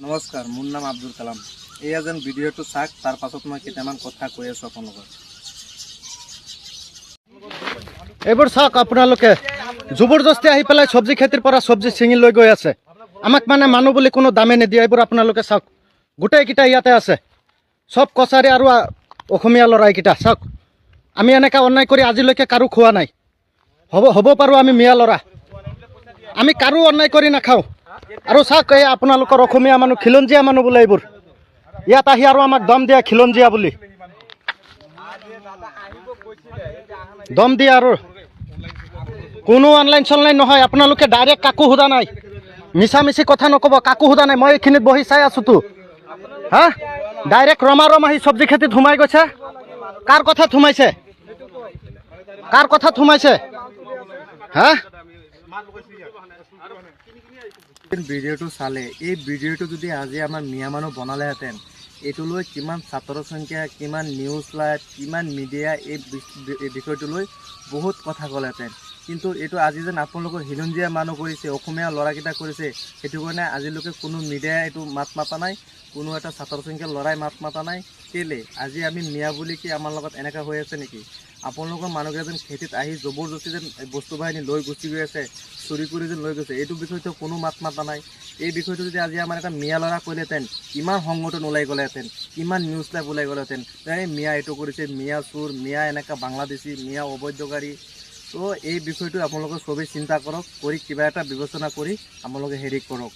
নমস্কাৰ, মোৰ নাম আব্দুল কালাম। এয়া যেন ভিডিঅ'টো চাওক, তাৰ পাছত মই কেইটামান কথা কৈ আছোঁ আপোনালোকক। এইবোৰ চাওক, আপোনালোকে জবৰদস্তি আহি পেলাই চব্জি খেতিৰ পৰা চব্জি ছিঙি লৈ গৈ আছে। আমাক মানে মানুহ বুলি কোনো দামে নিদিয়ে। এইবোৰ আপোনালোকে চাওক, গোটেইকেইটা ইয়াতে আছে, চব কছাৰী আৰু অসমীয়া ল'ৰাইকেইটা। চাওক, আমি এনেকৈ অন্যায় কৰি আজিলৈকে কাৰো খোৱা নাই। হ'ব পাৰোঁ আমি মিয়া ল'ৰা, আমি কাৰো অন্যায় কৰি নাখাওঁ। আৰু চাওক, এই আপোনালোকৰ অসমীয়া মানুহ খিলঞ্জীয়া মানুহ বোলে এইবোৰ, ইয়াত আহি আৰু আমাক দম দিয়ে খিলঞ্জীয়া বুলি, দম দিয়ে। আৰু কোনো অনলাইন চনলাইন নহয়, আপোনালোকে ডাইৰেক্ট কাকো সোধা নাই, মিছা মিছি কথা নক'ব, কাকো সোধা নাই। মই এইখিনিত বহি চাই আছোঁতো, হা, ডাইৰেক্ট ৰমাৰম আহি চব্জি খেতিত সোমাই গৈছে। কাৰ কথাত সোমাইছে, কাৰ কথাত সোমাইছে, হা? ভিডিঅ'টো চালে, এই ভিডিঅ'টো যদি আজি আমাৰ মিয়া মানুহ বনালেহেঁতেন, এইটোলৈ কিমান ছাত্ৰৰ সংখ্যা, কিমান নিউজ লাইভ, কিমান মিডিয়া এই বিষয়টোলৈ বহুত কথা ক'লেহেঁতেন। কিন্তু এইটো আজি যেন আপোনালোকৰ খিলঞ্জীয়া মানুহ কৰিছে, অসমীয়া ল'ৰাকেইটা কৰিছে, সেইটো কাৰণে আজিলৈকে কোনো মিডিয়াই এইটো মাত মাতা নাই, কোনো এটা ছাত্ৰ সংখ্যাৰ ল'ৰাই মাত মাতা নাই। কেলে আজি আমি মিয়া বুলি কি আমাৰ লগত এনেকুৱা হৈ আছে নেকি? আপোনালোকৰ মানুহকেইটা যেন খেতিত আহি জবৰদস্তি যেন বস্তু বাহিনী লৈ গুচি গৈ আছে, চুৰি কৰি যেন লৈ গৈছে, এইটো বিষয়টো কোনো মাত মাতা নাই। এই বিষয়টো যদি আজি আমাৰ এটা মিয়া ল'ৰা কৰিলেহেঁতেন, কিমান সংগঠন ওলাই গ'লেহেঁতেন, কিমান নিউজ লাইভ ওলাই গ'লেহেঁতেন, এই মিয়া এইটো কৰিছে, মিয়া চোৰ, মিয়া এনেকুৱা বাংলাদেশী, মিয়া অবৈধকাৰী। তো এই বিষয়টো আপোনালোকে চবেই চিন্তা কৰক, কৰি কিবা এটা বিবেচনা কৰি আপোনালোকে হেৰি কৰক।